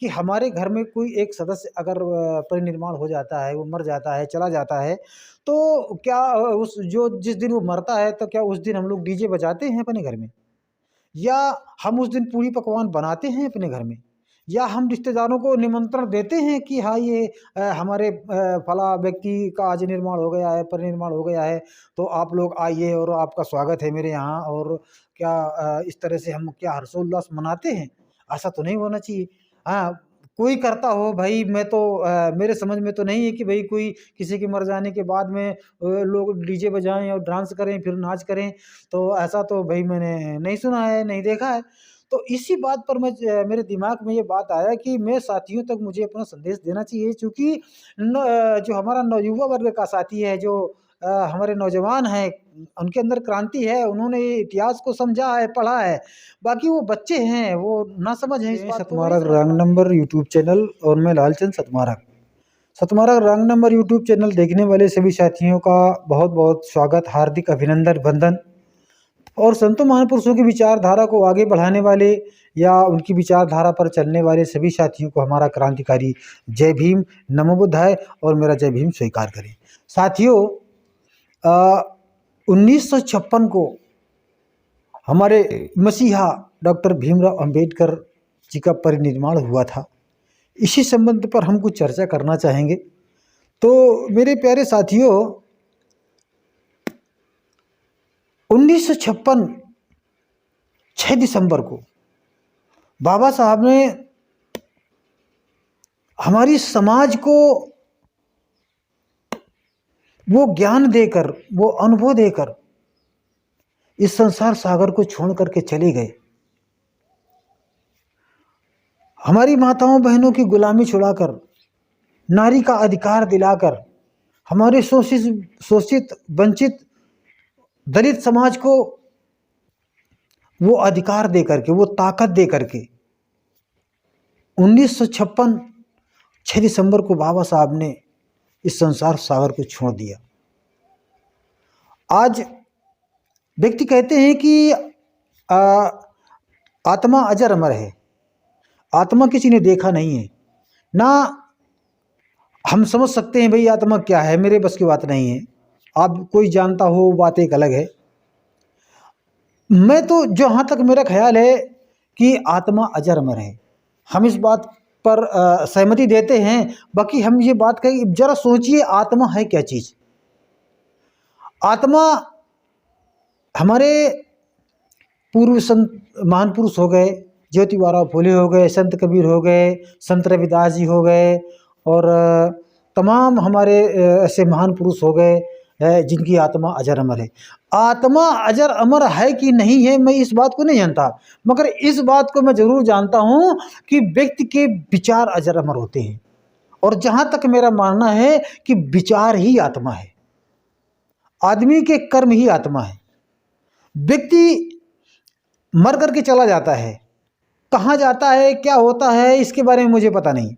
कि हमारे घर में कोई एक सदस्य अगर परिनिर्वाण हो जाता है, वो मर जाता है, चला जाता है, तो क्या उस जो जिस दिन वो मरता है, तो क्या उस दिन हम लोग डीजे बजाते हैं अपने घर में? या हम उस दिन पूड़ी पकवान बनाते हैं अपने घर में? या हम रिश्तेदारों को निमंत्रण देते हैं कि हाँ, ये हमारे फला व्यक्ति का आज निर्माण हो गया है, परिनिर्वाण हो गया है, तो आप लोग आइए और आपका स्वागत है मेरे यहाँ। और क्या इस तरह से हम क्या हर्षोल्लास मनाते हैं? ऐसा तो नहीं होना चाहिए। हाँ, कोई करता हो भई, मैं तो मेरे समझ में तो नहीं है कि भई कोई किसी के मर जाने के बाद में लोग डीजे बजाएँ और डांस करें, फिर नाच करें। तो ऐसा तो भई मैंने नहीं सुना है, नहीं देखा है। तो इसी बात पर मेरे दिमाग में ये बात आया कि मैं साथियों तक मुझे अपना संदेश देना चाहिए, चूँकि जो हमारा नवयुवा वर्ग का साथी है, जो हमारे नौजवान हैं, उनके अंदर क्रांति है, उन्होंने ये इतिहास को समझा है, पढ़ा है। बाकी वो बच्चे हैं, वो नासमझ हैं इस बात को, वही सतमारक समझ रंग पाते हैं। नंबर यूट्यूब चैनल और मैं लालचंद सतमारक। सतमारक रंग नंबर यूट्यूब चैनल देखने वाले सभी साथियों का बहुत बहुत स्वागत, हार्दिक अभिनंदन, वंदन। और संतों महापुरुषों की विचारधारा को आगे बढ़ाने वाले या उनकी विचारधारा पर चलने वाले सभी साथियों को हमारा क्रांतिकारी जय भीम, नमो बुद्धाय और मेरा जय भीम स्वीकार करें। साथियों, 1956 को हमारे मसीहा डॉक्टर भीमराव अंबेडकर जी का परिनिर्वाण हुआ था। इसी संबंध पर हम कुछ चर्चा करना चाहेंगे। तो मेरे प्यारे साथियों, 1956 6 दिसंबर को बाबा साहब ने हमारी समाज को वो ज्ञान देकर, वो अनुभव देकर इस संसार सागर को छोड़ करके चले गए। हमारी माताओं बहनों की गुलामी छुड़ाकर, नारी का अधिकार दिलाकर, हमारे शोषित वंचित दलित समाज को वो अधिकार दे करके, वो ताकत दे करके 1956 6 दिसंबर को बाबा साहब ने इस संसार सागर को छोड़ दिया। आज व्यक्ति कहते हैं कि आत्मा अजर अमर है। आत्मा किसी ने देखा नहीं है ना, हम समझ सकते हैं भाई आत्मा क्या है, मेरे बस की बात नहीं है। आप कोई जानता हो, वो बात एक अलग है। मैं तो जहाँ तक मेरा ख्याल है कि आत्मा अजर अमर है, हम इस बात पर सहमति देते हैं। बाकी हम ये बात कहें, जरा सोचिए आत्मा है क्या चीज़। आत्मा हमारे पूर्व संत महान पुरुष हो गए, ज्योतिबा फुले हो गए, संत कबीर हो गए, संत रविदास जी हो गए, और तमाम हमारे ऐसे महान पुरुष हो गए जिनकी आत्मा अजर अमर है। आत्मा अजर अमर है कि नहीं है, मैं इस बात को नहीं जानता, मगर इस बात को मैं ज़रूर जानता हूँ कि व्यक्ति के विचार अजर अमर होते हैं। और जहाँ तक मेरा मानना है कि विचार ही आत्मा है, आदमी के कर्म ही आत्मा है। व्यक्ति मर करके चला जाता है, कहाँ जाता है, क्या होता है, इसके बारे में मुझे पता नहीं,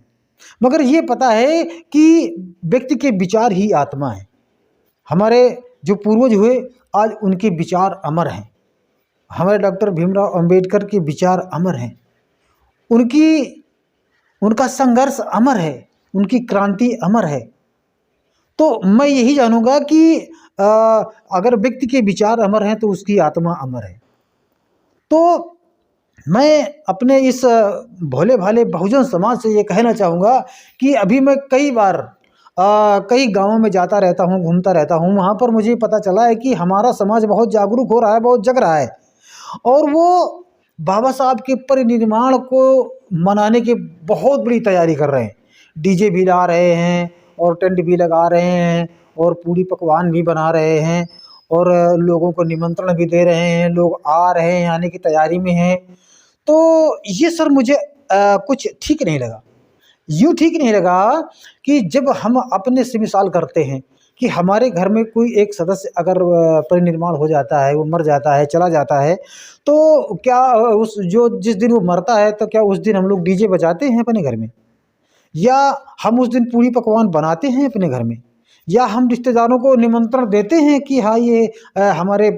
मगर ये पता है कि व्यक्ति के विचार ही आत्मा है। हमारे जो पूर्वज हुए, आज उनके विचार अमर हैं। हमारे डॉक्टर भीमराव अंबेडकर के विचार अमर हैं, उनका संघर्ष अमर है, उनकी क्रांति अमर है। तो मैं यही जानूंगा कि अगर व्यक्ति के विचार अमर हैं तो उसकी आत्मा अमर है। तो मैं अपने इस भोले भाले बहुजन समाज से ये कहना चाहूँगा कि अभी मैं कई बार कई गांवों में जाता रहता हूँ, घूमता रहता हूँ। वहाँ पर मुझे पता चला है कि हमारा समाज बहुत जागरूक हो रहा है, बहुत जग रहा है, और वो बाबा साहब के परिनिर्वाण को मनाने की बहुत बड़ी तैयारी कर रहे हैं। डीजे भी ला रहे हैं और टेंट भी लगा रहे हैं और पूड़ी पकवान भी बना रहे हैं और लोगों को निमंत्रण भी दे रहे हैं, लोग आ रहे हैं, आने की तैयारी में हैं। तो ये सर मुझे कुछ ठीक नहीं लगा। यूँ ठीक नहीं लगा कि जब हम अपने से मिसाल करते हैं कि हमारे घर में कोई एक सदस्य अगर परिनिर्वाण हो जाता है, वो मर जाता है, चला जाता है, तो क्या उस जो जिस दिन वो मरता है, तो क्या उस दिन हम लोग डीजे बजाते हैं अपने घर में? या हम उस दिन पूड़ी पकवान बनाते हैं अपने घर में? या हम रिश्तेदारों को निमंत्रण देते हैं कि हाँ ये हमारे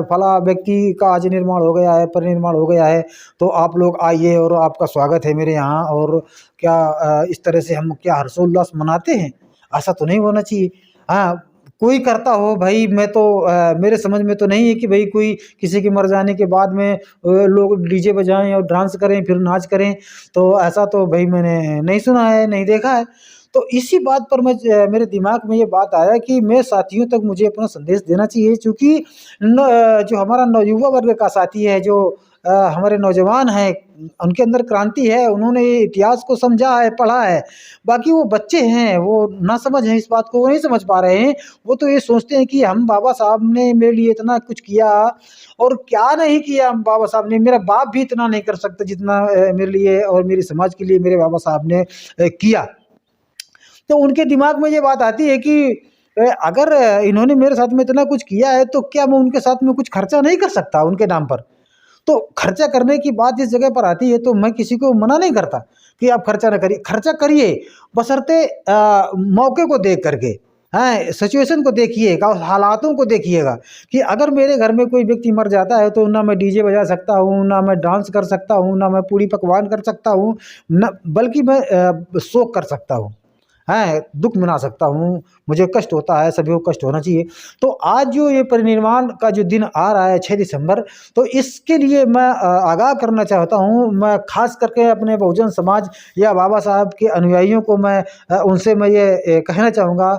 फला व्यक्ति का आज निर्माण हो गया है, परिनिर्माण हो गया है, तो आप लोग आइए और आपका स्वागत है मेरे यहाँ। और क्या इस तरह से हम क्या हर्षोल्लास मनाते हैं? ऐसा तो नहीं होना चाहिए। हाँ, कोई करता हो भाई, मैं तो मेरे समझ में तो नहीं है कि भाई कोई किसी के मर जाने के बाद में लोग डीजे बजाएं और डांस करें फिर नाच करें, तो ऐसा तो भाई मैंने नहीं सुना है, नहीं देखा है। तो इसी बात पर मेरे दिमाग में ये बात आया कि मैं साथियों तक मुझे अपना संदेश देना चाहिए, क्योंकि जो हमारा नवयुवा वर्ग का साथी है, जो हमारे नौजवान हैं, उनके अंदर क्रांति है, उन्होंने ये इतिहास को समझा है, पढ़ा है। बाकी वो बच्चे हैं, वो ना समझ हैं, इस बात को वो नहीं समझ पा रहे हैं। वो तो ये सोचते हैं कि हम बाबा साहब ने मेरे लिए इतना कुछ किया, और क्या नहीं किया हम बाबा साहब ने, मेरा बाप भी इतना नहीं कर सकता जितना मेरे लिए और मेरे समाज के लिए मेरे बाबा साहब ने किया। तो उनके दिमाग में ये बात आती है कि अगर इन्होंने मेरे साथ में इतना कुछ किया है, तो क्या मैं उनके साथ में कुछ खर्चा नहीं कर सकता उनके नाम पर? तो खर्चा करने की बात इस जगह पर आती है, तो मैं किसी को मना नहीं करता कि आप खर्चा ना करिए, खर्चा करिए, बशर्ते मौके को देख करके, हैं, सिचुएशन को देखिएगा, हालातों को देखिएगा कि अगर मेरे घर में कोई व्यक्ति मर जाता है, तो ना मैं डीजे बजा सकता हूँ, ना मैं डांस कर सकता हूँ, ना मैं पूड़ी पकवान कर सकता हूँ, न बल्कि मैं शोक कर सकता हूँ, हैं, दुख मना सकता हूँ। मुझे कष्ट होता है, सभी को कष्ट होना चाहिए। तो आज जो ये परिनिर्वाण का जो दिन आ रहा है 6 दिसंबर, तो इसके लिए मैं आगाह करना चाहता हूँ। मैं खास करके अपने बहुजन समाज या बाबा साहब के अनुयायियों को उनसे मैं ये कहना चाहूँगा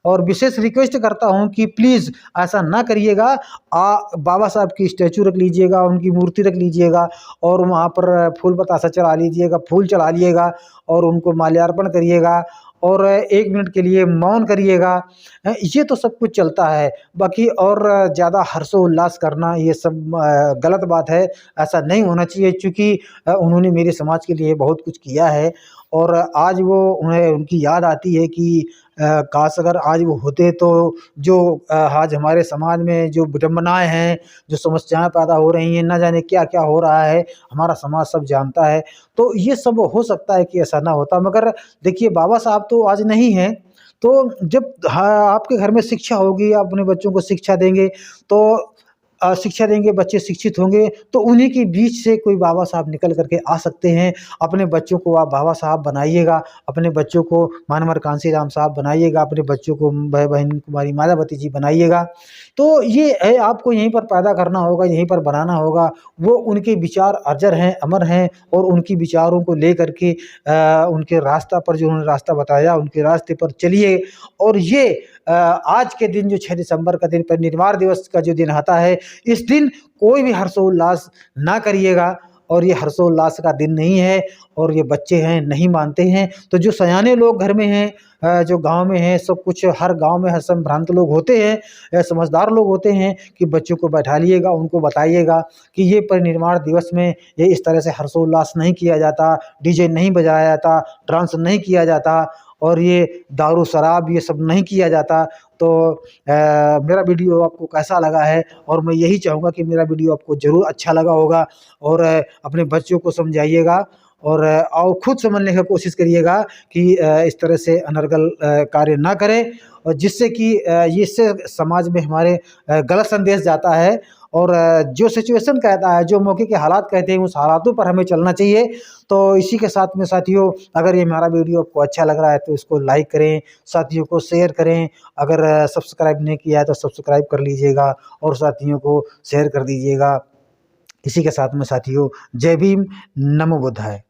और विशेष रिक्वेस्ट करता हूँ कि प्लीज़ ऐसा ना करिएगा। बाबा साहब की स्टैचू रख लीजिएगा, उनकी मूर्ति रख लीजिएगा और वहाँ पर फूल बतासा चढ़ा लीजिएगा, फूल चढ़ा लिएगा और उनको माल्यार्पण करिएगा और 1 मिनट के लिए मौन करिएगा। ये तो सब कुछ चलता है, बाकी और ज़्यादा हर्षोल्लास करना ये सब गलत बात है, ऐसा नहीं होना चाहिए, क्योंकि उन्होंने मेरे समाज के लिए बहुत कुछ किया है। और आज उन्हें उनकी याद आती है कि काश अगर आज वो होते, तो जो आज हमारे समाज में जो विडंबनाएँ हैं, जो समस्याएँ पैदा हो रही हैं, ना जाने क्या-क्या हो रहा है, हमारा समाज सब जानता है। तो ये सब हो सकता है कि ऐसा ना होता, मगर देखिए बाबा साहब तो आज नहीं हैं, तो जब आपके घर में शिक्षा होगी, आप अपने बच्चों को शिक्षा देंगे, तो शिक्षा देंगे, बच्चे शिक्षित होंगे, तो उन्हीं के बीच से कोई बाबा साहब निकल कर के आ सकते हैं। अपने बच्चों को आप बाबा साहब बनाइएगा, अपने बच्चों को मानवर कांशीराम साहब बनाइएगा, अपने बच्चों को बहन कुमारी मायावती जी बनाइएगा। तो ये है, आपको यहीं पर पैदा करना होगा, यहीं पर बनाना होगा। वो उनके विचार अजर हैं, अमर हैं, और उनकी विचारों को लेकर के उनके रास्ता पर जो उन्होंने रास्ता बताया, उनके रास्ते पर चलिए। और ये आज के दिन जो 6 दिसंबर का दिन, परिनिर्वाण दिवस का जो दिन आता है, इस दिन कोई भी हर्षोल्लास ना करिएगा, और ये हर्षोल्लास का दिन नहीं है। और ये बच्चे हैं, नहीं मानते हैं, तो जो सयाने लोग घर में हैं, जो गांव में हैं, सब कुछ, हर गांव में हर संभ्रांत लोग होते हैं, समझदार लोग होते हैं, कि बच्चों को बैठा लिएगा, उनको बताइएगा कि ये परिनिर्वाण दिवस में ये इस तरह से हर्षोल्लास नहीं किया जाता, डीजे नहीं बजाया जाता, डांस नहीं किया जाता, और ये दारू शराब ये सब नहीं किया जाता। तो मेरा वीडियो आपको कैसा लगा है, और मैं यही चाहूँगा कि मेरा वीडियो आपको ज़रूर अच्छा लगा होगा, और अपने बच्चों को समझाइएगा, और खुद समझने की कोशिश करिएगा कि इस तरह से अनर्गल कार्य ना करें, और जिससे कि इससे समाज में हमारे गलत संदेश जाता है। और जो सिचुएशन कहता है, जो मौके के हालात कहते हैं, उस हालातों पर हमें चलना चाहिए। तो इसी के साथ में साथियों, अगर ये हमारा वीडियो आपको अच्छा लग रहा है, तो इसको लाइक करें, साथियों को शेयर करें, अगर सब्सक्राइब नहीं किया है तो सब्सक्राइब कर लीजिएगा, और साथियों को शेयर कर दीजिएगा। इसी के साथ में साथियों, जय भीम, नमो बुद्धाय।